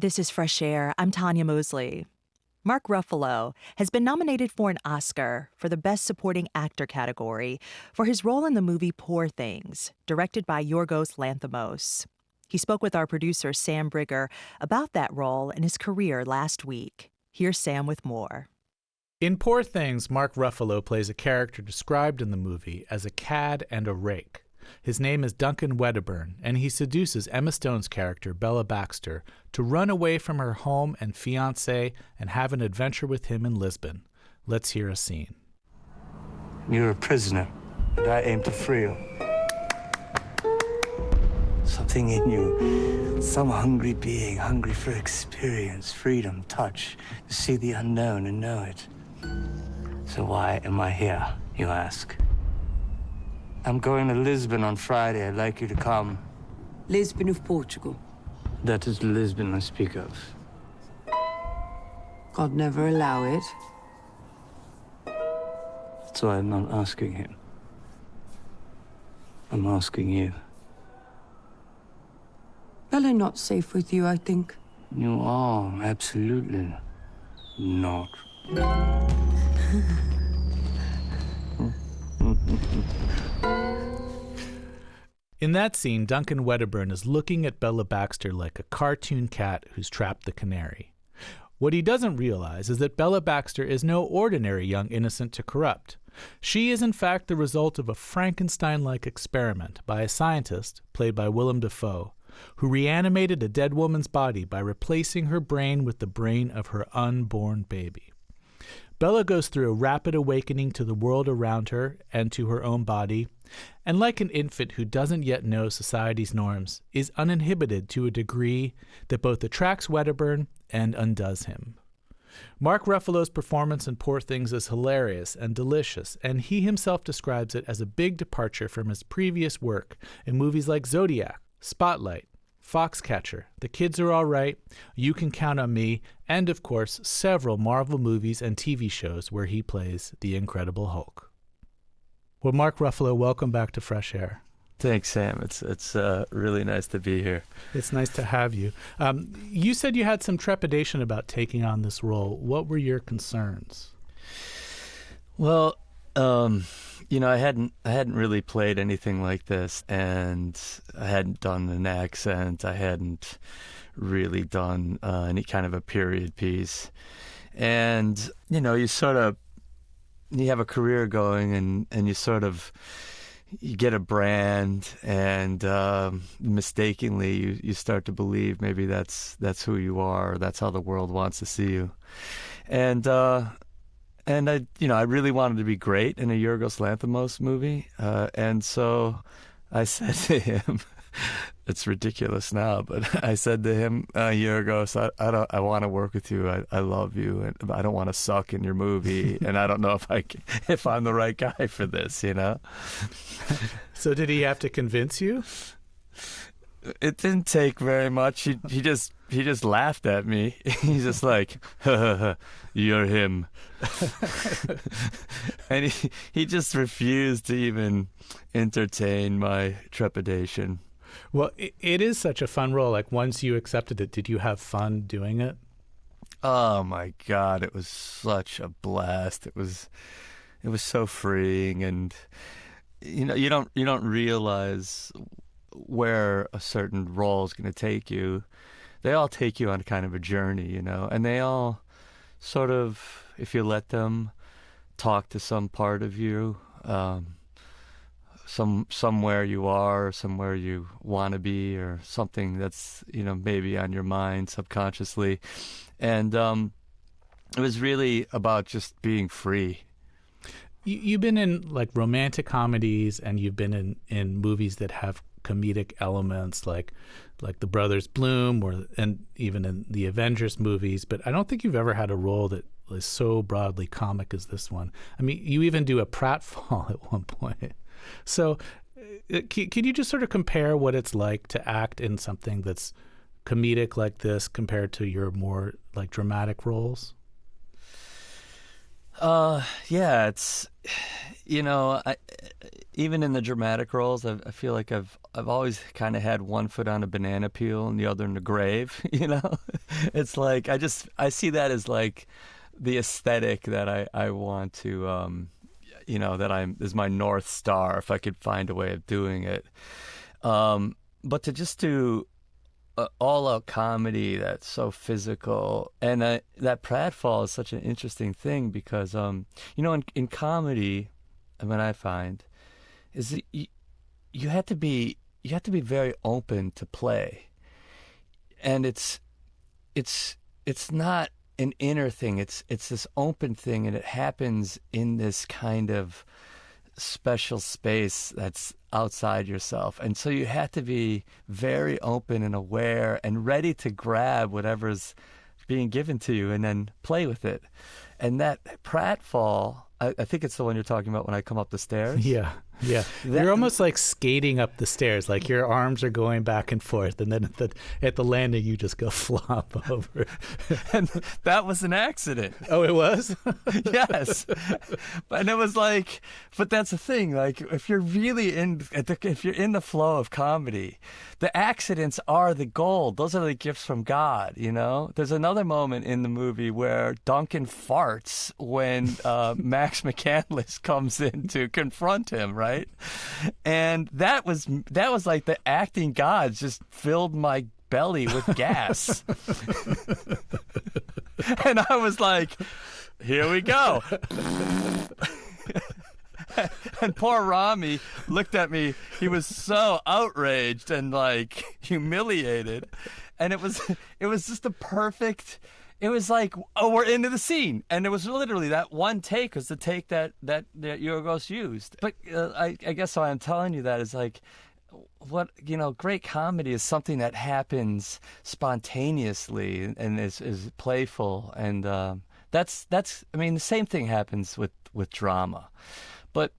This is Fresh Air. I'm Tanya Mosley. Mark Ruffalo has been nominated for an Oscar for the Best Supporting Actor category for his role in the movie Poor Things, directed by Yorgos Lanthimos. He spoke with our producer, Sam Briger, about that role and his career last week. Here's Sam with more. In Poor Things, Mark Ruffalo plays a character described in the movie as a cad and a rake. His name is Duncan Wedderburn, and he seduces Emma Stone's character, Bella Baxter, to run away from her home and fiancé and have an adventure with him in Lisbon. Let's hear a scene. You're a prisoner, and I aim to free you. Something in you, some hungry being, hungry for experience, freedom, touch, to see the unknown and know it. So why am I here, you ask? I'm going to Lisbon on Friday. I'd like you to come. Lisbon of Portugal. That is the Lisbon I speak of. God never allow it. That's why I'm not asking him. I'm asking you. Bella not safe with you, I think. You are, absolutely not. In that scene, Duncan Wedderburn is looking at Bella Baxter like a cartoon cat who's trapped the canary. What he doesn't realize is that Bella Baxter is no ordinary young innocent to corrupt. She is in fact the result of a Frankenstein-like experiment by a scientist, played by Willem Dafoe, who reanimated a dead woman's body by replacing her brain with the brain of her unborn baby. Bella goes through a rapid awakening to the world around her and to her own body, and like an infant who doesn't yet know society's norms, is uninhibited to a degree that both attracts Wedderburn and undoes him. Mark Ruffalo's performance in Poor Things is hilarious and delicious, and he himself describes it as a big departure from his previous work in movies like Zodiac, Spotlight, Foxcatcher, The Kids Are All Right, You Can Count on Me, and of course, several Marvel movies and TV shows where he plays the Incredible Hulk. Well, Mark Ruffalo, welcome back to Fresh Air. Thanks, Sam. It's really nice to be here. It's nice to have you. You said you had some trepidation about taking on this role. What were your concerns? Well, I hadn't really played anything like this, and I hadn't done an accent. I hadn't really done any kind of a period piece. And, you have a career going, and you get a brand, and mistakenly you start to believe maybe that's who you are, or that's how the world wants to see you. And I really wanted to be great in a Yorgos Lanthimos movie, and so I said to him, it's ridiculous now, but I said to him, Yorgos, I want to work with you. I love you, and I don't want to suck in your movie, and I don't know if I'm the right guy for this, So did he have to convince you? It didn't take very much. He just laughed at me. He's just like, you're him. And he just refused to even entertain my trepidation. Well, it is such a fun role. Like, once you accepted it, did you have fun doing it? Oh my God, it was such a blast. It was so freeing, and you don't realize where a certain role is going to take you. They all take you on kind of a journey, and they all sort of, if you let them, talk to some part of you, somewhere you are, somewhere you want to be, or something that's maybe on your mind subconsciously. And it was really about just being free. You've been in like romantic comedies, and you've been in movies that have comedic elements, like the Brothers Bloom, and even in the Avengers movies. But I don't think you've ever had a role that is so broadly comic as this one. I mean, you even do a pratfall at one point. So can you just sort of compare what it's like to act in something that's comedic like this compared to your more like dramatic roles? Yeah, it's, even in the dramatic roles, I feel like I've always kind of had one foot on a banana peel and the other in the grave. It's like I see that as like the aesthetic that I want to, that is my North Star if I could find a way of doing it. But to just do all-out comedy that's so physical, and that pratfall is such an interesting thing because, in comedy, what I find is that you have to be very open to play, and it's not an inner thing. It's this open thing, and it happens in this kind of special space that's outside yourself. And so you have to be very open and aware and ready to grab whatever's being given to you and then play with it. And that pratfall, I think it's the one you're talking about when I come up the stairs. Yeah. You're almost like skating up the stairs, like your arms are going back and forth, and then at the landing you just go flop over. And that was an accident. Oh, it was? Yes. And it was like, but that's the thing, like if you're really if you're in the flow of comedy, the accidents are the gold. Those are the gifts from God, There's another moment in the movie where Duncan farts when Max McCandless comes in to confront him, right? And that was like the acting gods just filled my belly with gas. And I was like, here we go. And poor Rami looked at me. He was so outraged and like humiliated. And it was just a perfect. It was like, oh, we're into the scene. And it was literally that one take was the take that Yorgos used. But I guess why I'm telling you that is like, great comedy is something that happens spontaneously and is playful. And that's the same thing happens with drama. But,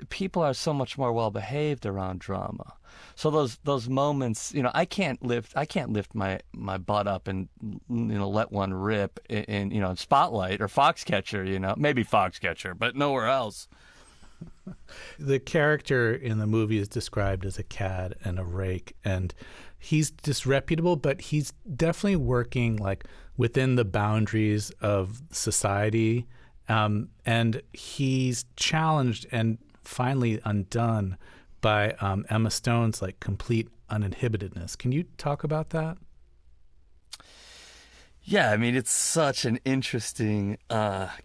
people are so much more well-behaved around drama. So those moments, I can't lift my butt up and let one rip in Spotlight or Foxcatcher, maybe Foxcatcher, but nowhere else. The character in the movie is described as a cad and a rake, and he's disreputable, but he's definitely working like within the boundaries of society, and he's challenged and finally undone by Emma Stone's like complete uninhibitedness. Can you talk about that? Yeah, it's such an interesting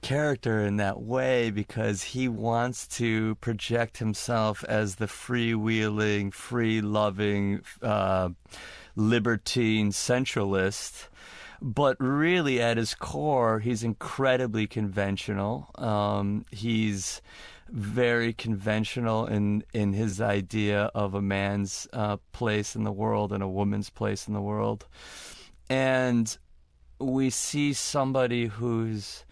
character in that way because he wants to project himself as the freewheeling, free-loving, libertine centralist. But really, at his core, he's incredibly conventional. He's very conventional in his idea of a man's place in the world and a woman's place in the world. And we see somebody whose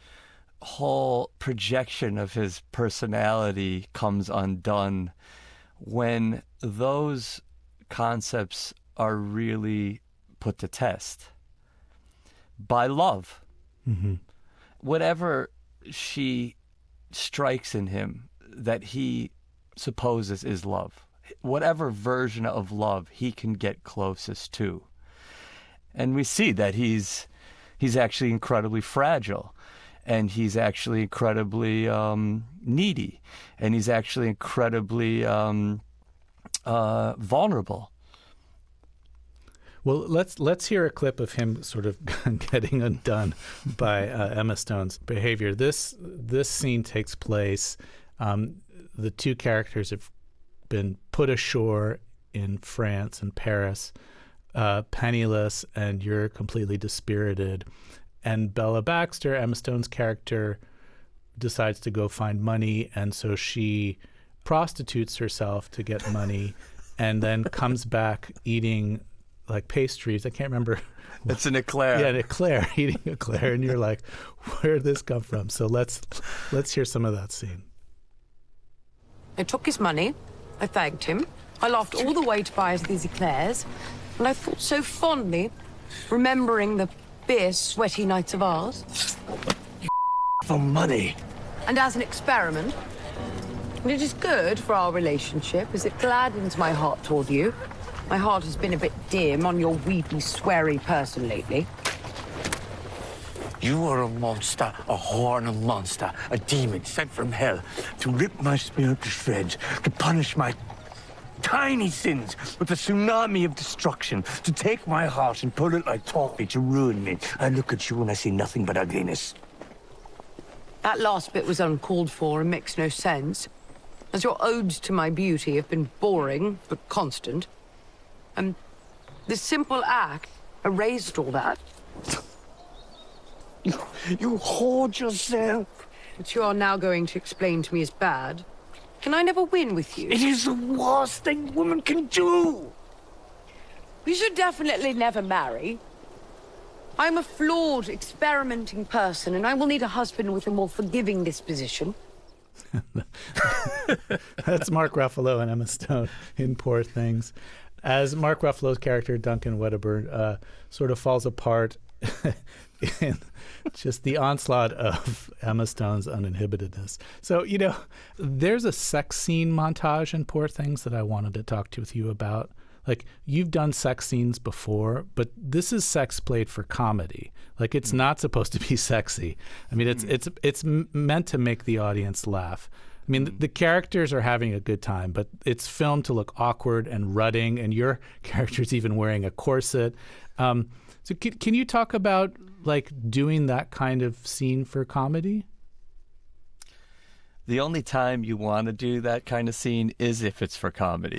whole projection of his personality comes undone when those concepts are really put to test by love. Mm-hmm. Whatever she strikes in him that he supposes is love, whatever version of love he can get closest to. And we see that he's actually incredibly fragile, and he's actually incredibly needy, and he's actually incredibly vulnerable. Well, let's hear a clip of him sort of getting undone by Emma Stone's behavior. This scene takes place. The two characters have been put ashore in France and Paris, penniless, and you're completely dispirited. And Bella Baxter, Emma Stone's character, decides to go find money, and so she prostitutes herself to get money, and then comes back eating like pastries. I can't remember. It's an eclair. Yeah, an eclair, eating eclair, and you're like, where did this come from? So let's hear some of that scene. I took his money. I thanked him. I laughed all the way to buy us these eclairs. And I thought so fondly, remembering the fierce, sweaty nights of ours. for money. And as an experiment. And it is good for our relationship, as it gladdens my heart toward you. My heart has been a bit dim on your weepy, sweary person lately. You are a monster, a whore and a monster, a demon sent from hell to rip my spirit to shreds, to punish my tiny sins with a tsunami of destruction, to take my heart and pull it like toffee to ruin me. I look at you and I see nothing but ugliness. That last bit was uncalled for and makes no sense, as your odes to my beauty have been boring but constant. And this simple act erased all that. You hoard yourself. Which you are now going to explain to me as bad. Can I never win with you? It is the worst thing women can do. We should definitely never marry. I'm a flawed, experimenting person, and I will need a husband with a more forgiving disposition. That's Mark Ruffalo and Emma Stone in Poor Things. As Mark Ruffalo's character, Duncan Wedderburn, sort of falls apart in just the onslaught of Emma Stone's uninhibitedness. So, there's a sex scene montage in Poor Things that I wanted to talk to with you about. Like, you've done sex scenes before, but this is sex played for comedy. Like, it's not supposed to be sexy. I mean, it's meant to make the audience laugh. I mean, the characters are having a good time, but it's filmed to look awkward and rutting, and your character's even wearing a corset. So can you talk about, like, doing that kind of scene for comedy? The only time you want to do that kind of scene is if it's for comedy.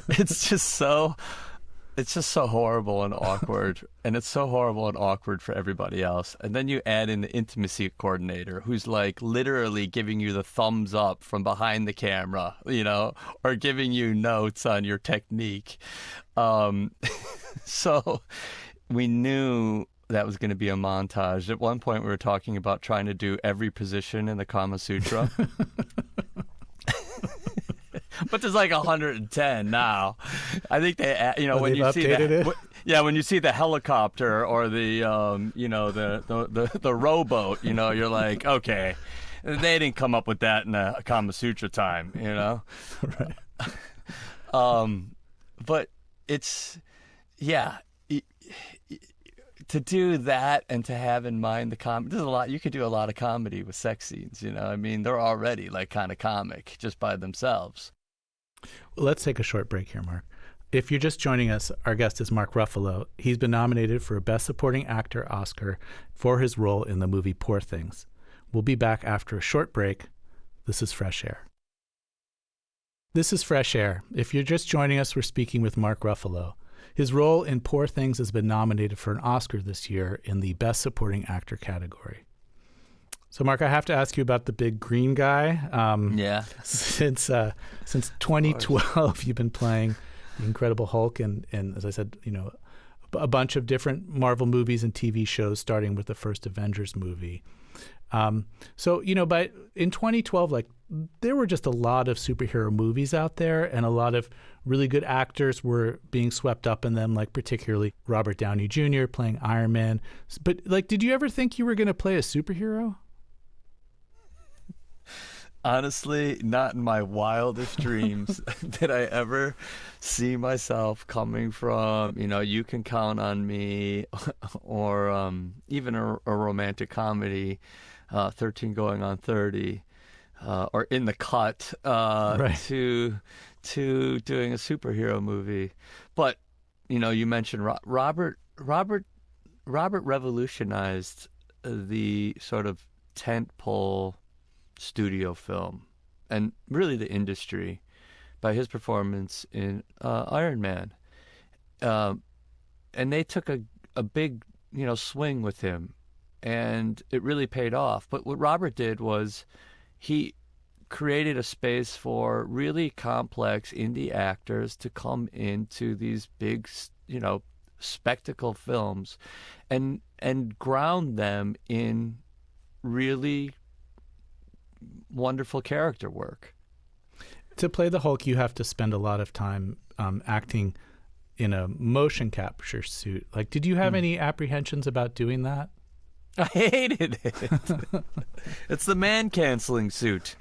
It's just so horrible and awkward, and it's so horrible and awkward for everybody else. And then you add in the intimacy coordinator, who's like literally giving you the thumbs up from behind the camera, or giving you notes on your technique. So we knew that was going to be a montage. At one point, we were talking about trying to do every position in the Kama Sutra. But there's like 110 now. I think they, when you see when you see the helicopter or the, the rowboat, you're like, okay, they didn't come up with that in a Kama Sutra time, Right. But it's, to do that and to have in mind the comedy, there's a lot. You could do a lot of comedy with sex scenes, I mean, they're already like kind of comic just by themselves. Well, let's take a short break here, Mark. If you're just joining us, our guest is Mark Ruffalo. He's been nominated for a Best Supporting Actor Oscar for his role in the movie Poor Things. We'll be back after a short break. This is Fresh Air. This is Fresh Air. If you're just joining us, we're speaking with Mark Ruffalo. His role in Poor Things has been nominated for an Oscar this year in the Best Supporting Actor category. So, Mark, I have to ask you about the big green guy. Since 2012, you've been playing the Incredible Hulk, and as I said, a bunch of different Marvel movies and TV shows, starting with the first Avengers movie. But in 2012, like, there were just a lot of superhero movies out there, and a lot of really good actors were being swept up in them, like particularly Robert Downey Jr. playing Iron Man. But, like, did you ever think you were going to play a superhero? Honestly, not in my wildest dreams did I ever see myself coming from, You Can Count on Me, or even a romantic comedy, 13 Going on 30, or In the Cut, right, to doing a superhero movie. But, you mentioned Robert revolutionized the sort of tentpole studio film and really the industry by his performance in Iron Man. And they took a big, swing with him, and it really paid off. But what Robert did was he created a space for really complex indie actors to come into these big, spectacle films and ground them in really wonderful character work. To play the Hulk, you have to spend a lot of time acting in a motion capture suit. Like, did you have any apprehensions about doing that? I hated it. It's the man-canceling suit.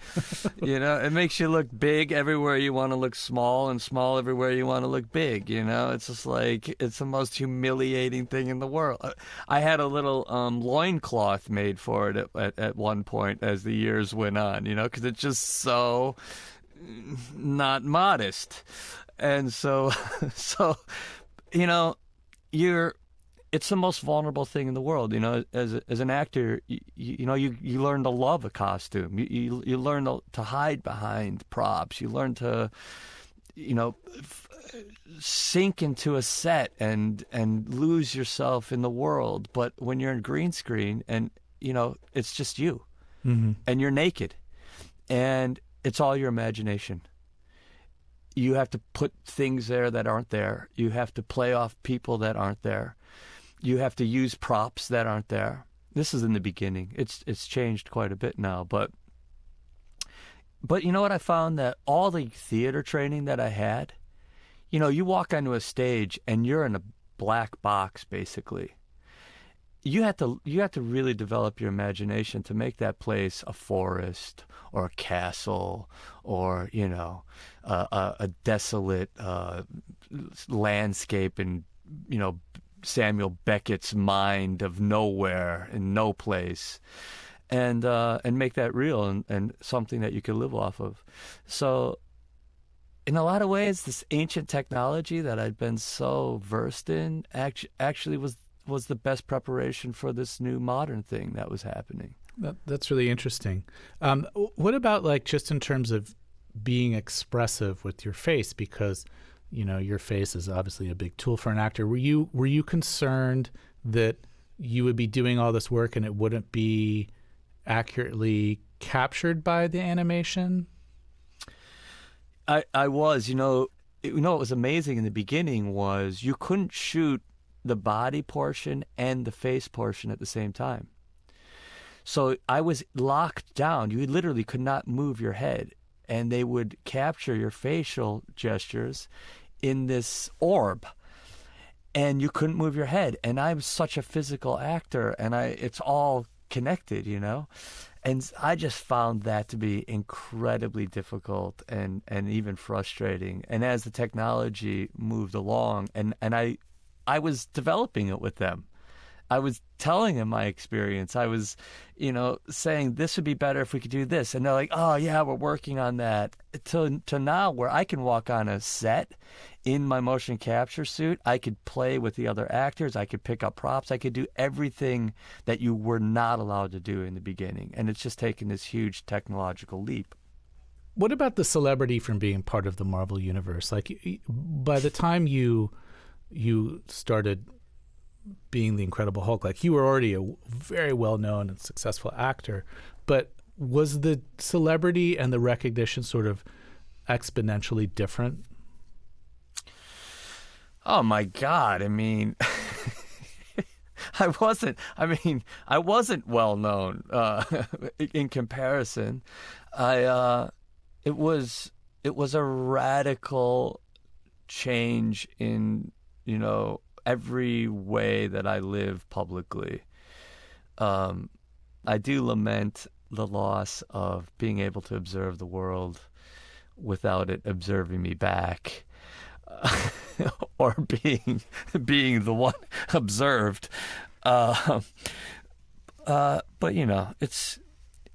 It makes you look big everywhere you want to look small and small everywhere you want to look big, It's just like, it's the most humiliating thing in the world. I had a little loincloth made for it at one point as the years went on, because it's just so not modest. And so, it's the most vulnerable thing in the world. As an actor, you learn to love a costume. You learn to hide behind props. You learn to, sink into a set and lose yourself in the world. But when you're in green screen and, it's just you, and you're naked, and it's all your imagination. You have to put things there that aren't there. You have to play off people that aren't there. You have to use props that aren't there. This is in the beginning. It's changed quite a bit now, but you know what I found? That all the theater training that I had, you walk onto a stage and you're in a black box basically. You have to really develop your imagination to make that place a forest or a castle or a desolate landscape and Samuel Beckett's mind of nowhere and no place, and make that real and something that you could live off of. So in a lot of ways, this ancient technology that I'd been so versed in actually was the best preparation for this new modern thing that was happening. That's really interesting. What about just in terms of being expressive with your face? Because your face is obviously a big tool for an actor. Were you concerned that you would be doing all this work and it wouldn't be accurately captured by the animation? I was. What was amazing in the beginning was you couldn't shoot the body portion and the face portion at the same time. So I was locked down. You literally could not move your head, and they would capture your facial gestures in this orb, and you couldn't move your head. And I'm such a physical actor, and it's all connected, and I just found that to be incredibly difficult and even frustrating. And as the technology moved along, and I was developing it with them. I was telling them my experience. I was, saying this would be better if we could do this. And they're like, oh, yeah, we're working on that. To now where I can walk on a set in my motion capture suit. I could play with the other actors. I could pick up props. I could do everything that you were not allowed to do in the beginning. And it's just taken this huge technological leap. What about the celebrity from being part of the Marvel Universe? By the time you started being the Incredible Hulk, you were already a very well-known and successful actor, but was the celebrity and the recognition sort of exponentially different? Oh my God. I wasn't well known in comparison. It was a radical change in, every way that I live publicly. I do lament the loss of being able to observe the world without it observing me back, or being the one observed. But it's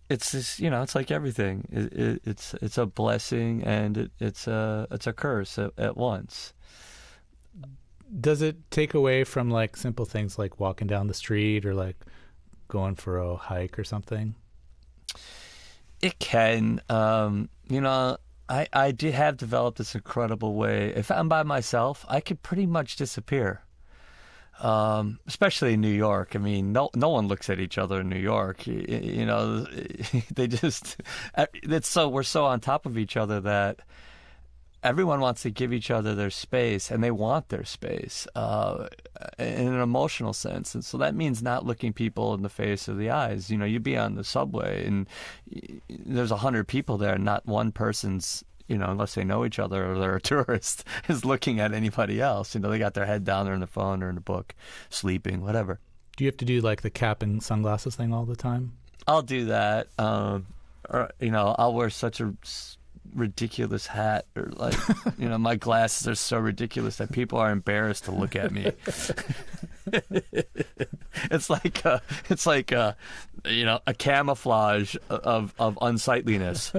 this, it's like everything. It's a blessing and it's a curse at once. Does it take away from simple things like walking down the street or going for a hike or something? It can. I did have developed this incredible way. If I'm by myself, I could pretty much disappear. Especially in New York. No one looks at each other in New York. They just, we're so on top of each other that everyone wants to give each other their space, and they want their space in an emotional sense. And so that means not looking people in the face or the eyes. You'd be on the subway and there's 100 people there, and not one person's, unless they know each other or they're a tourist, is looking at anybody else. They got their head down, they're in the phone or in a book, sleeping, whatever. Do you have to do like the cap and sunglasses thing all the time? I'll do that. Or, I'll wear such a ridiculous hat, or like, my glasses are so ridiculous that people are embarrassed to look at me. It's like a camouflage of unsightliness.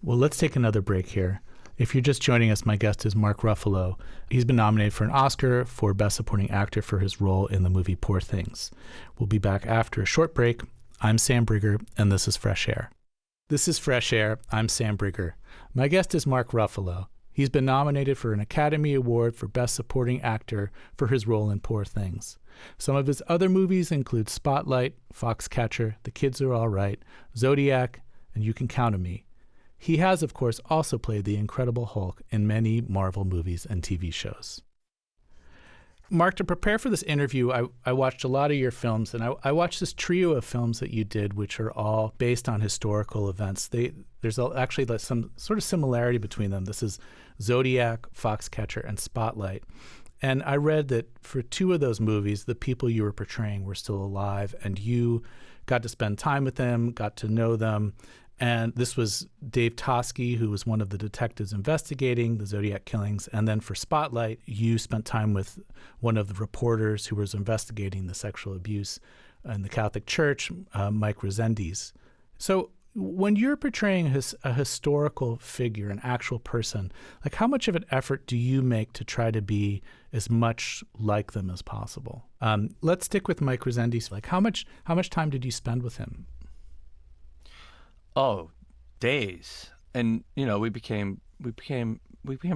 Well, let's take another break here. If you're just joining us, my guest is Mark Ruffalo. He's been nominated for an Oscar for Best Supporting Actor for his role in the movie Poor Things. We'll be back after a short break. I'm Sam Briger, and this is Fresh Air. This is Fresh Air. I'm Sam Briger. My guest is Mark Ruffalo. He's been nominated for an Academy Award for Best Supporting Actor for his role in Poor Things. Some of his other movies include Spotlight, Foxcatcher, The Kids Are All Right, Zodiac, and You Can Count on Me. He has, of course, also played the Incredible Hulk in many Marvel movies and TV shows. Mark, to prepare for this interview, I watched a lot of your films, and I watched this trio of films that you did, which are all based on historical events. There's actually some sort of similarity between them. This is Zodiac, Foxcatcher, and Spotlight. And I read that for two of those movies, the people you were portraying were still alive, and you got to spend time with them, got to know them. And this was Dave Toschi, who was one of the detectives investigating the Zodiac killings. And then for Spotlight, you spent time with one of the reporters who was investigating the sexual abuse in the Catholic Church, Mike Resendiz. So when you're portraying a historical figure, an actual person, like how much of an effort do you make to try to be as much like them as possible? Let's stick with Mike Resendiz. Like how much time did you spend with him? Oh, days. And, we became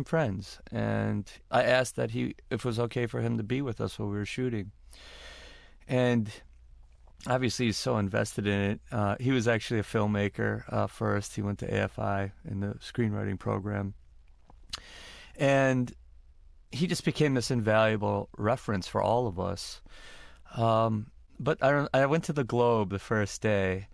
friends. And I asked that if it was okay for him to be with us while we were shooting. And obviously he's so invested in it. He was actually a filmmaker first. He went to AFI in the screenwriting program. And he just became this invaluable reference for all of us. But I went to the Globe the first day.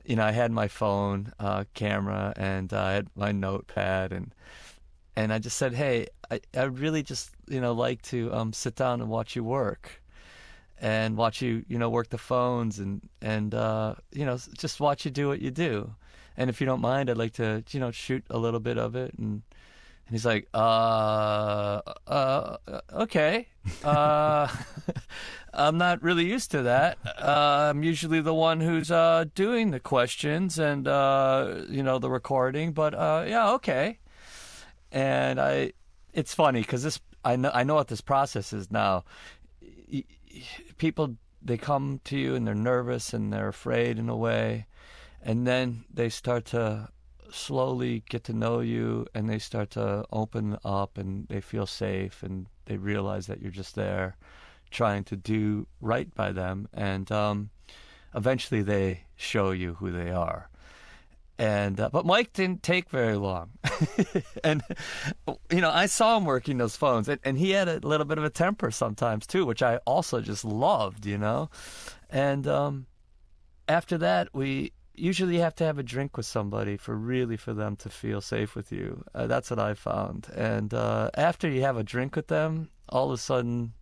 I had my phone camera, and I had my notepad, and I just said, hey, I really just, like to sit down and watch you work, and watch you, work the phones, and just watch you do what you do. And if you don't mind, I'd like to, shoot a little bit of it. And he's like, okay. I'm not really used to that. I'm usually the one who's doing the questions and, the recording. But, yeah, okay. And it's funny because I know what this process is now. People, they come to you and they're nervous and they're afraid in a way. And then they start to slowly get to know you, and they start to open up, and they feel safe, and they realize that you're just there trying to do right by them, and eventually they show you who they are. And but Mike didn't take very long. And I saw him working those phones, and he had a little bit of a temper sometimes too, which I also just loved. And after that, we usually have to have a drink with somebody for them to feel safe with you. That's what I found. And after you have a drink with them, all of a sudden,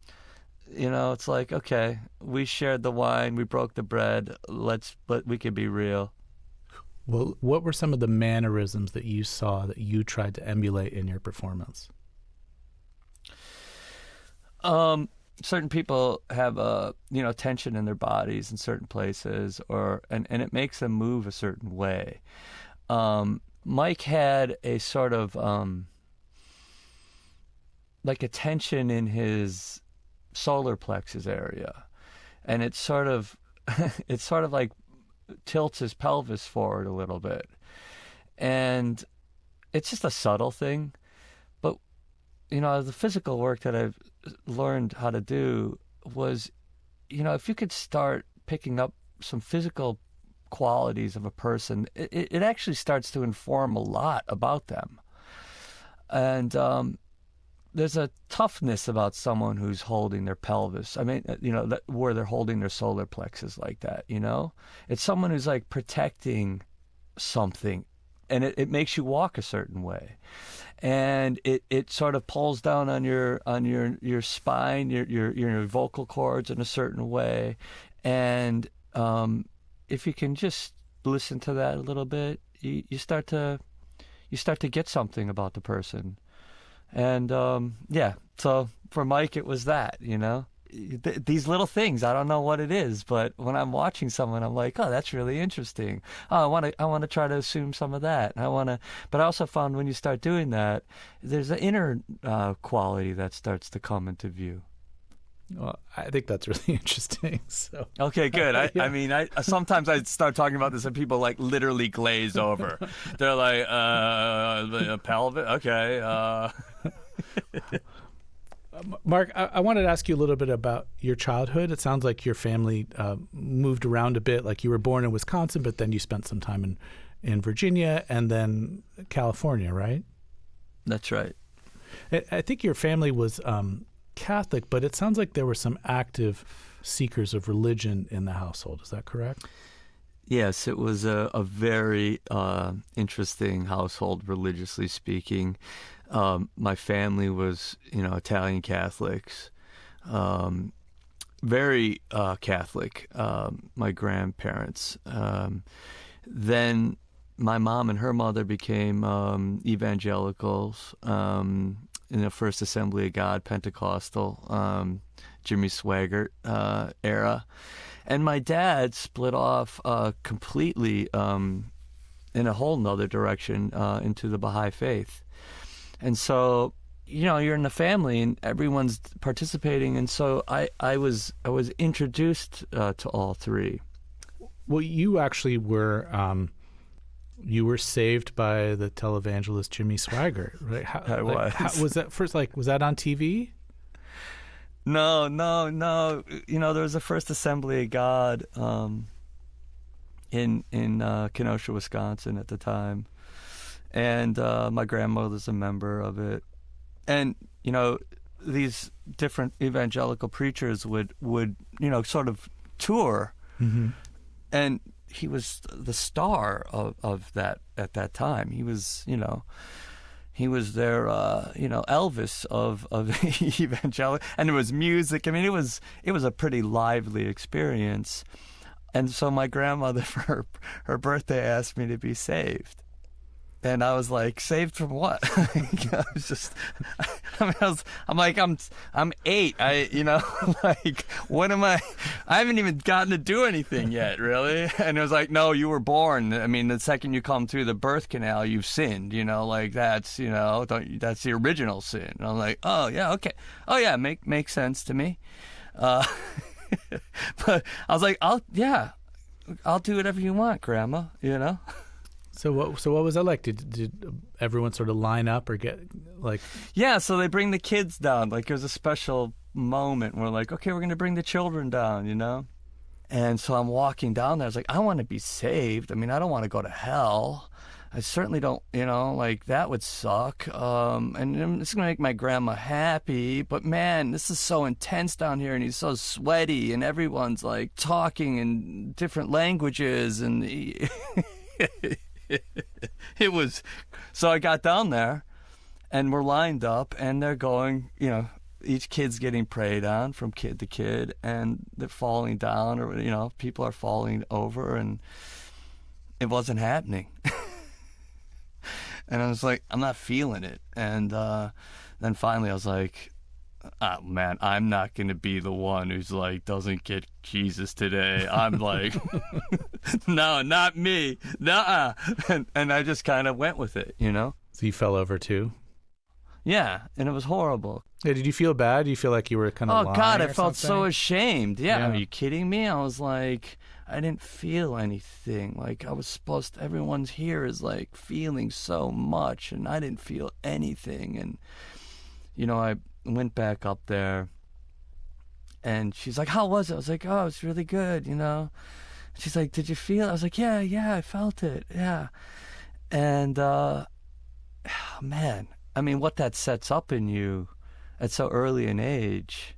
it's like, okay, we shared the wine, we broke the bread, but we can be real. Well, what were some of the mannerisms that you saw that you tried to emulate in your performance? Certain people have tension in their bodies in certain places, and it makes them move a certain way. Mike had a sort of like a tension in his solar plexus area, and it's sort of like tilts his pelvis forward a little bit, and it's just a subtle thing. But the physical work that I've learned how to do was, if you could start picking up some physical qualities of a person, it actually starts to inform a lot about them. And there's a toughness about someone who's holding their pelvis. I mean, where they're holding their solar plexus like that, It's someone who's like protecting something and it makes you walk a certain way. And it sort of pulls down on your spine, your vocal cords in a certain way. And if you can just listen to that a little bit, you start to get something about the person. And so for Mike, it was that, these little things. I don't know what it is, but when I'm watching someone, I'm like, oh, that's really interesting. Oh, I want to try to assume some of that. But I also found when you start doing that, there's an inner quality that starts to come into view. Well, I think that's really interesting. So okay, good. I sometimes I start talking about this and people like literally glaze over. They're like, the pelvic. Okay. Mark, I wanted to ask you a little bit about your childhood. It sounds like your family moved around a bit. Like you were born in Wisconsin, but then you spent some time in Virginia and then California, right? That's right. I think your family was Catholic, but it sounds like there were some active seekers of religion in the household. Is that correct? Yes, it was a very interesting household, religiously speaking. My family was, Italian Catholics, very Catholic, my grandparents. Then my mom and her mother became evangelicals, in the First Assembly of God, Pentecostal, Jimmy Swaggart era. And my dad split off completely in a whole nother direction into the Baha'i faith. And so, you're in the family and everyone's participating. And so I was introduced to all three. Well, you actually were saved by the televangelist Jimmy Swaggart, right? I was. How was that first? Was that on TV? No. There was a First Assembly of God in Kenosha, Wisconsin at the time. And my grandmother's a member of it. And, these different evangelical preachers would sort of tour. Mm-hmm. And he was the star of that at that time. He was, their, Elvis of evangelical. And there was music. I mean, it was a pretty lively experience. And so my grandmother, for her birthday, asked me to be saved. And I was like, saved from what? I'm 8. What am I? I haven't even gotten to do anything yet, really. And it was like, no, you were born. I mean, the second you come through the birth canal, you've sinned. That's that's the original sin. And I'm like, oh yeah, okay, oh yeah, makes sense to me. But I was like, I'll do whatever you want, Grandma. So what was that like? Did everyone sort of line up or get like? Yeah, so they bring the kids down. Like it was a special moment. We're like, okay, we're going to bring the children down, And so I'm walking down there. I was like, I want to be saved. I mean, I don't want to go to hell. I certainly don't, that would suck. And it's going to make my grandma happy. But man, this is so intense down here and he's so sweaty and everyone's like talking in different languages and it was, so I got down there and we're lined up and they're going, each kid's getting prayed on from kid to kid and they're falling down or, people are falling over and it wasn't happening. And I was like, I'm not feeling it. And then finally I was like, oh man, I'm not going to be the one who's like, doesn't get Jesus today. I'm like, no, not me. Nuh-uh. And I just kind of went with it, So you fell over too? Yeah, and it was horrible. Yeah, did you feel bad? Did you feel like you were kind of lying? Oh God, I felt something? so ashamed. Yeah, are you kidding me? I was like, I didn't feel anything. Like I was supposed to, everyone's here is like feeling so much and I didn't feel anything. And, I went back up there and she's like, how was it? I was like, oh, it's really good, She's like, did you feel it? I was like, yeah, I felt it. Yeah. And, man, I mean, what that sets up in you at so early an age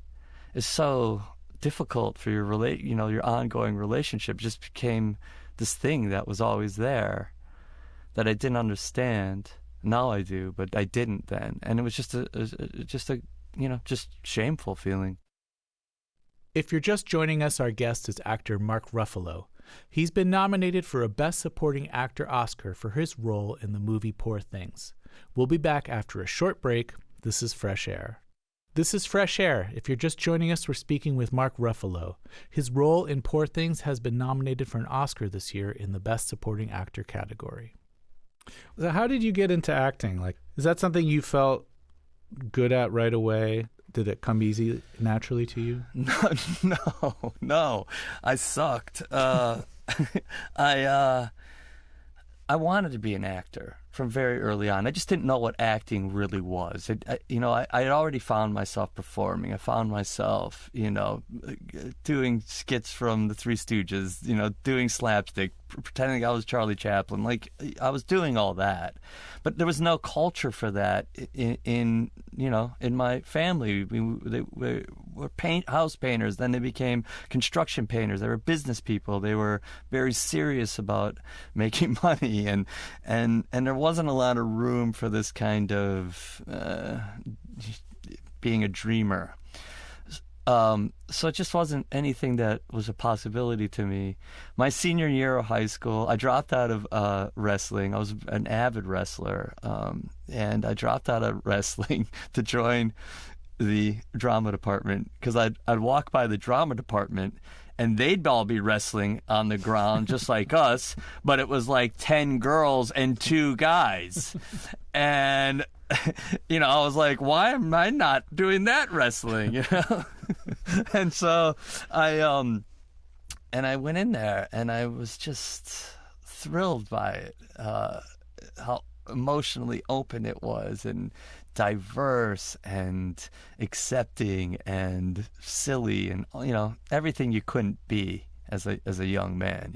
is so difficult for your your ongoing relationship. Just became this thing that was always there that I didn't understand. Now I do, but I didn't then. And it was just a just shameful feeling. If you're just joining us, our guest is actor Mark Ruffalo. He's been nominated for a Best Supporting Actor Oscar for his role in the movie Poor Things. We'll be back after a short break. This is Fresh Air. This is Fresh Air. If you're just joining us, we're speaking with Mark Ruffalo. His role in Poor Things has been nominated for an Oscar this year in the Best Supporting Actor category. So how did you get into acting? Like, is that something you felt good at right away? Did it come easy naturally to you? No. I sucked. I wanted to be an actor from very early on. I just didn't know what acting really was. I had already found myself performing. I found myself, doing skits from the Three Stooges, doing slapstick, pretending I was Charlie Chaplin. Like, I was doing all that. But there was no culture for that in my family. They were house painters. Then they became construction painters. They were business people. They were very serious about making money. And there wasn't a lot of room for this kind of being a dreamer. So it just wasn't anything that was a possibility to me. My senior year of high school, I dropped out of wrestling. I was an avid wrestler, and I dropped out of wrestling to join the drama department because I'd walk by the drama department and they'd all be wrestling on the ground just like us, but it was like 10 girls and 2 guys. And, I was like, why am I not doing that wrestling, And so I went in there and I was just thrilled by it, how emotionally open it was and diverse and accepting and silly and everything you couldn't be as a young man,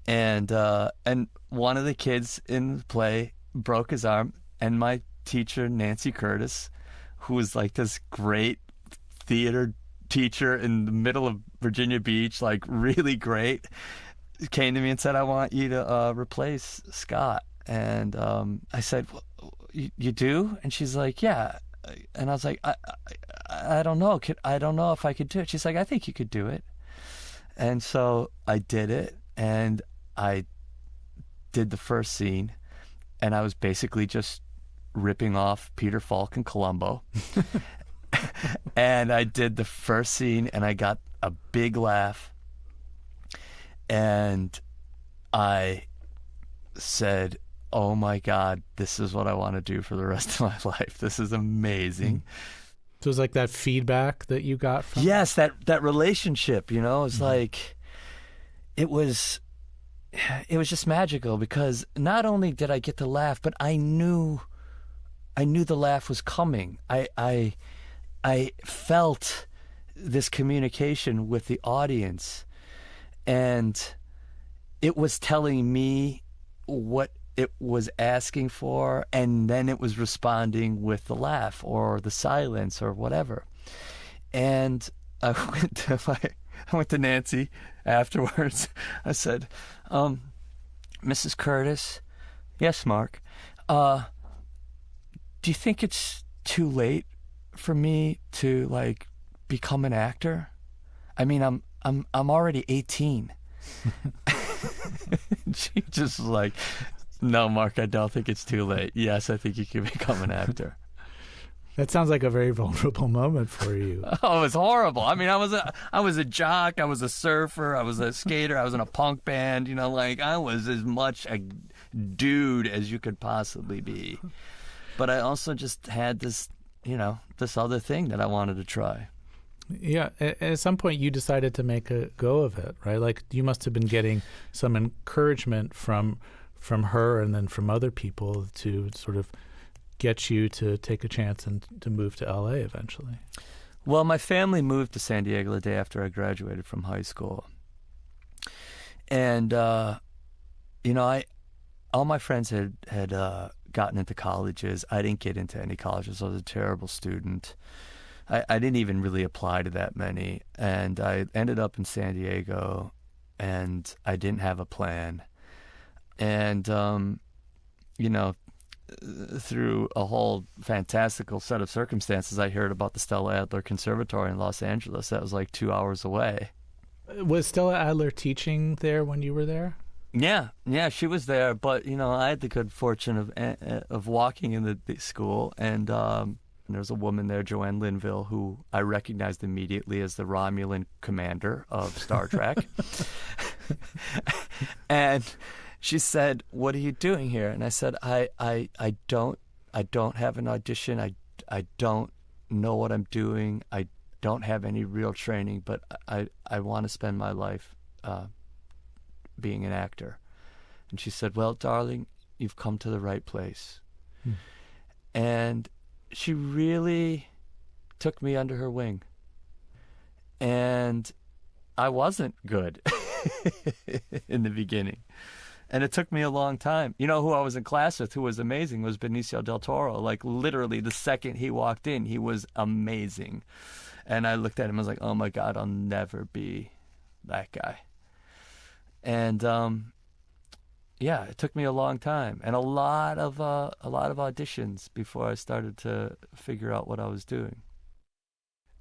and one of the kids in the play broke his arm, and my teacher Nancy Curtis, who was like this great theater teacher in the middle of Virginia Beach, like really great, came to me and said, I want you to replace Scott. And I said, well, you do? And she's like, yeah. And I was like, I don't know. I don't know if I could do it. She's like, I think you could do it. And so I did it, and I did the first scene, and I was basically just ripping off Peter Falk and Columbo. And I did the first scene, and I got a big laugh, and I said, oh my God, this is what I want to do for the rest of my life. This is amazing. So it was like that feedback that you got from Yes, that relationship, it's like, it was just magical, because not only did I get to laugh, but I knew the laugh was coming. I felt this communication with the audience, and it was telling me what it was asking for, and then it was responding with the laugh or the silence or whatever. And I went to Nancy afterwards. I said, Mrs. Curtis, yes, Mark, do you think it's too late for me to like become an actor? I mean, I'm already 18. She just was like, no, Mark, I don't think it's too late. Yes, I think you can become an actor. That sounds like a very vulnerable moment for you. Oh, it was horrible. I mean, I was a jock, I was a surfer, I was a skater, I was in a punk band, I was as much a dude as you could possibly be. But I also just had this, this other thing that I wanted to try. Yeah, at some point you decided to make a go of it, right? Like, you must have been getting some encouragement from her and then from other people to sort of get you to take a chance and to move to LA eventually. Well, my family moved to San Diego the day after I graduated from high school. And, all my friends had gotten into colleges. I didn't get into any colleges. I was a terrible student. I didn't even really apply to that many. And I ended up in San Diego, and I didn't have a plan. And through a whole fantastical set of circumstances, I heard about the Stella Adler Conservatory in Los Angeles. That was like 2 hours away. Was Stella Adler teaching there when you were there? Yeah, she was there, but I had the good fortune of walking in the school, and there was a woman there, Joanne Linville, who I recognized immediately as the Romulan commander of Star Trek. And she said, "What are you doing here?" And I said, I don't have an audition. I don't know what I'm doing. I don't have any real training, but I want to spend my life being an actor." And she said, "Well, darling, you've come to the right place." And she really took me under her wing. And I wasn't good in the beginning. And it took me a long time. You know who I was in class with, who was amazing, was Benicio del Toro. Like, literally, the second he walked in, he was amazing. And I looked at him, I was like, oh my God, I'll never be that guy. And yeah, it took me a long time and a lot of auditions before I started to figure out what I was doing.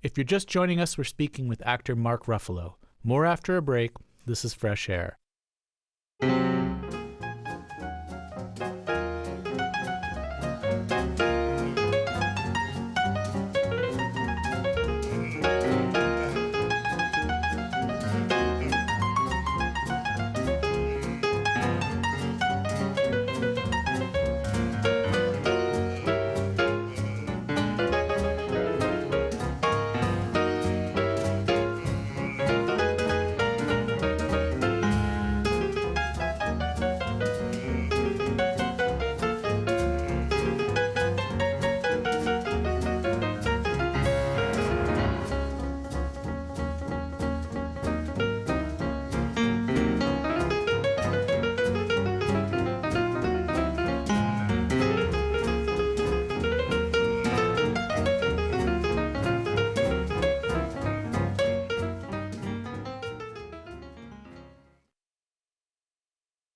If you're just joining us, we're speaking with actor Mark Ruffalo. More after a break. This is Fresh Air.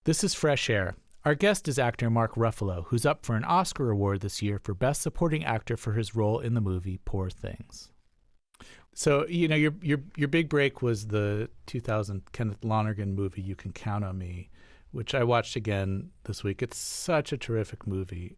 This is Fresh Air. Our guest is actor Mark Ruffalo, who's up for an Oscar award this year for Best Supporting Actor for his role in the movie Poor Things. So, your big break was the 2000 Kenneth Lonergan movie You Can Count on Me, which I watched again this week. It's such a terrific movie.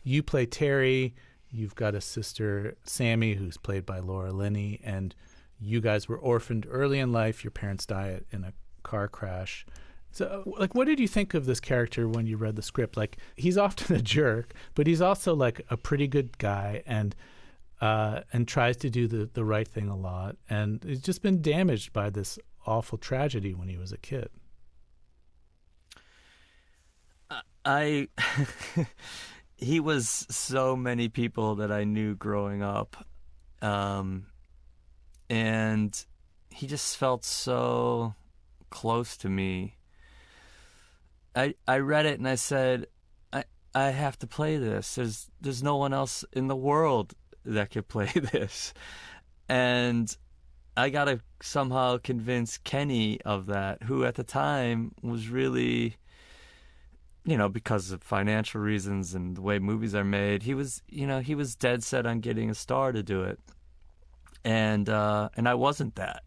You play Terry. You've got a sister, Sammy, who's played by Laura Linney, and you guys were orphaned early in life. Your parents died in a car crash. So, what did you think of this character when you read the script? He's often a jerk, but he's also a pretty good guy and tries to do the right thing a lot. And he's just been damaged by this awful tragedy when he was a kid. He was so many people that I knew growing up. And he just felt so close to me. I read it and I said, I have to play this. There's no one else in the world that could play this. And I got to somehow convince Kenny of that, who at the time was really, because of financial reasons and the way movies are made, he was dead set on getting a star to do it. And I wasn't that.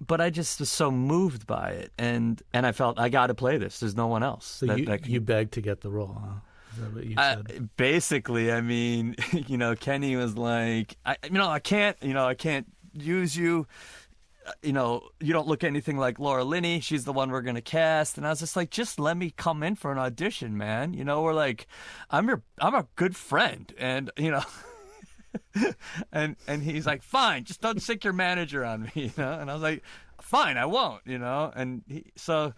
But I just was so moved by it, and I felt I got to play this. There's no one else. So you begged to get the role, huh? Is that what you said? Basically, Kenny was like, I can't use you. You don't look anything like Laura Linney. She's the one we're gonna cast. And I was just like, just let me come in for an audition, man. We're like, I'm a good friend, and and he's like, fine, just don't sick your manager on me, And I was like, fine, I won't, And he said,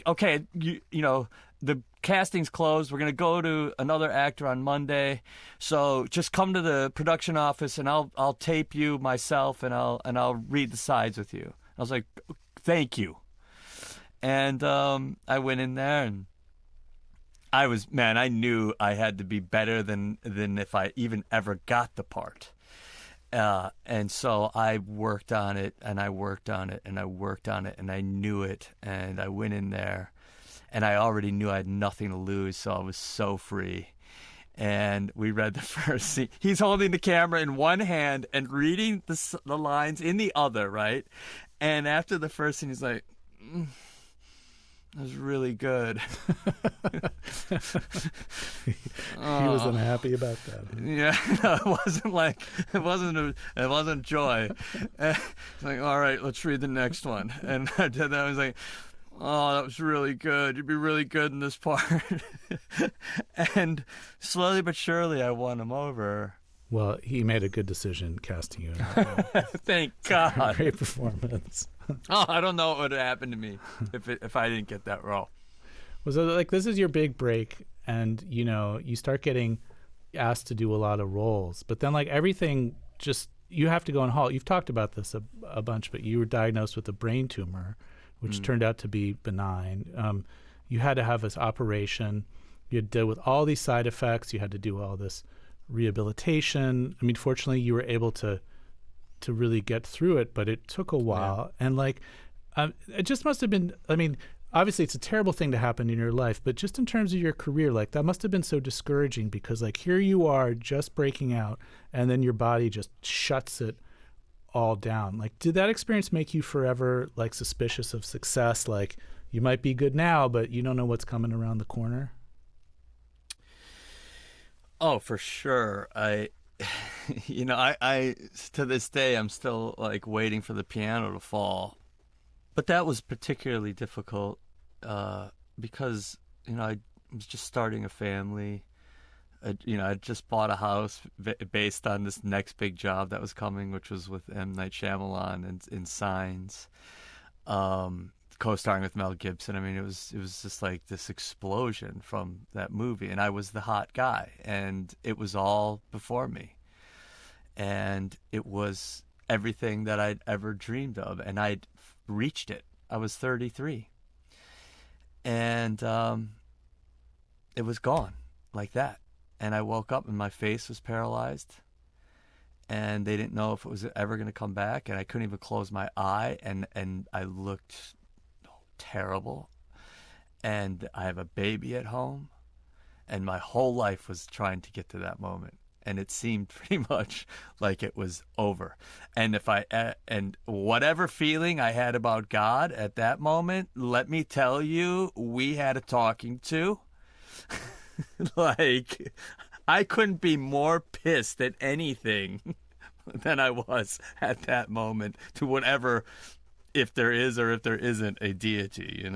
okay, the casting's closed. We're gonna go to another actor on Monday, so just come to the production office and I'll tape you myself and I'll read the sides with you. I was like, thank you. And I went in there and I knew I had to be better than if I even ever got the part. And so I worked on it and I worked on it and I worked on it and I knew it. And I went in there and I already knew I had nothing to lose, so I was so free. And we read the first scene. He's holding the camera in one hand and reading the lines in the other, right? And after the first scene, he's like, that was really good. He was unhappy about that. Yeah, no, it wasn't joy. It's like, all right, let's read the next one. And I did that. I was like, oh, that was really good. You'd be really good in this part. And slowly but surely, I won him over. Well, he made a good decision casting you in that role. Thank God. Great performance. Oh, I don't know what would have happened to me if I didn't get that role. Well, so like this is your big break, and you start getting asked to do a lot of roles, but then like everything just you have to go on halt. You've talked about this a bunch, but you were diagnosed with a brain tumor, which turned out to be benign. You had to have this operation. You had to deal with all these side effects. You had to do all this rehabilitation. I mean, fortunately, you were able to really get through it, but it took a while. Yeah. And like, it just must have been, I mean, obviously it's a terrible thing to happen in your life, but just in terms of your career, like that must have been so discouraging because like here you are just breaking out and then your body just shuts it all down. Like, did that experience make you forever like suspicious of success? Like you might be good now, but you don't know what's coming around the corner? Oh, for sure. I to this day, I'm still like waiting for the piano to fall. But that was particularly difficult because, I was just starting a family. I just bought a house based on this next big job that was coming, which was with M. Night Shyamalan and in Signs, co-starring with Mel Gibson. I mean, it was just like this explosion from that movie, and I was the hot guy, and it was all before me. And it was everything that I'd ever dreamed of, and I'd reached it. I was 33. And it was gone like that. And I woke up and my face was paralyzed. And they didn't know if it was ever going to come back. And I couldn't even close my eye. And I looked terrible. And I have a baby at home. And my whole life was trying to get to that moment. And it seemed pretty much like it was over. And and whatever feeling I had about God at that moment, let me tell you, we had a talking to. Like, I couldn't be more pissed at anything than I was at that moment to whatever, if there is or if there isn't a deity,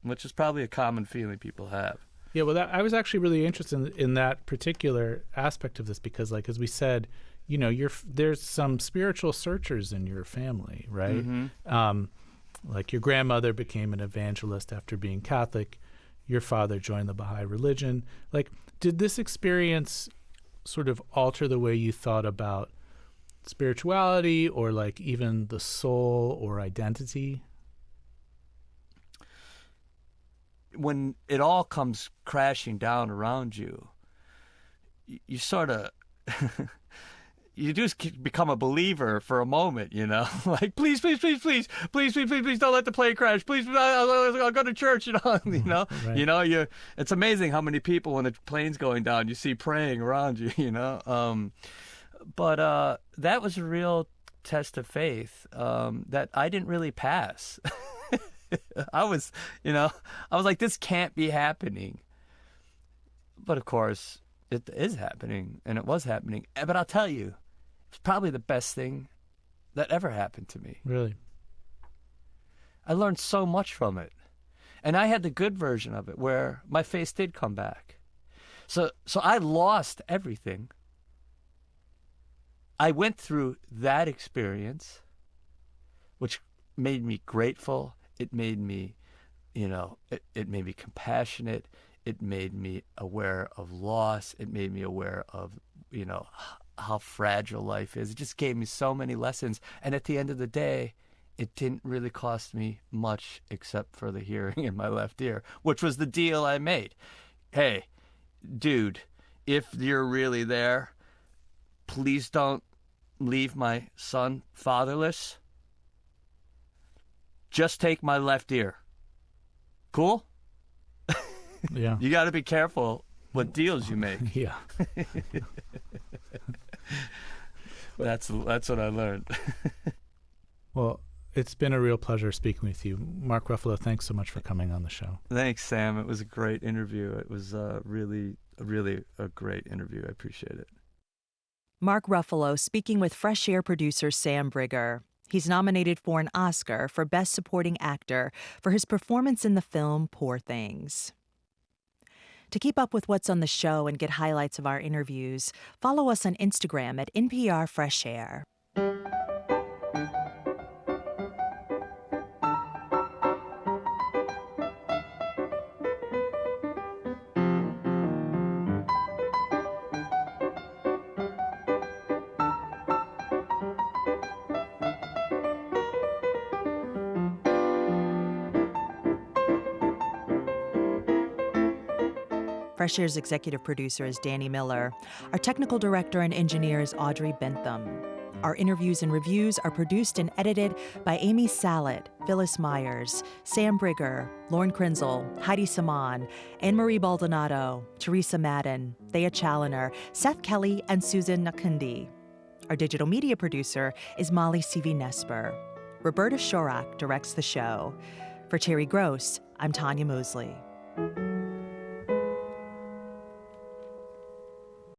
which is probably a common feeling people have. Yeah, well, I was actually really interested in that particular aspect of this because, like, as we said, there's some spiritual searchers in your family, right? Mm-hmm. Like your grandmother became an evangelist after being Catholic. Your father joined the Baha'i religion. Like, did this experience sort of alter the way you thought about spirituality or, like, even the soul or identity? When it all comes crashing down around you, you sort of, you just become a believer for a moment, like, please, please, please, please, please, please, please, please don't let the plane crash. Please, I'll go to church, Right. It's amazing how many people when the plane's going down, you see praying around you, But that was a real test of faith that I didn't really pass. I was like, this can't be happening. But of course, it is happening, and it was happening. But I'll tell you, it's probably the best thing that ever happened to me. Really? I learned so much from it. And I had the good version of it, where my face did come back. So I lost everything. I went through that experience, which made me grateful. It made me, it made me compassionate. It made me aware of loss. It made me aware of, how fragile life is. It just gave me so many lessons. And at the end of the day, it didn't really cost me much except for the hearing in my left ear, which was the deal I made. Hey, dude, if you're really there, please don't leave my son fatherless. Just take my left ear. Cool? Yeah. You got to be careful what deals you make. Yeah. That's what I learned. Well, it's been a real pleasure speaking with you. Mark Ruffalo, thanks so much for coming on the show. Thanks, Sam. It was a great interview. It was really a great interview. I appreciate it. Mark Ruffalo speaking with Fresh Air producer Sam Briger. He's nominated for an Oscar for Best Supporting Actor for his performance in the film Poor Things. To keep up with what's on the show and get highlights of our interviews, follow us on Instagram at NPR Fresh Air. Fresh Air's executive producer is Danny Miller. Our technical director and engineer is Audrey Bentham. Our interviews and reviews are produced and edited by Amy Salet, Phyllis Myers, Sam Briger, Lauren Krenzel, Heidi Saman, Anne-Marie Baldonado, Teresa Madden, Thea Challoner, Seth Kelly, and Susan Nakundi. Our digital media producer is Molly C.V. Roberta Shorak directs the show. For Terry Gross, I'm Tanya Mosley.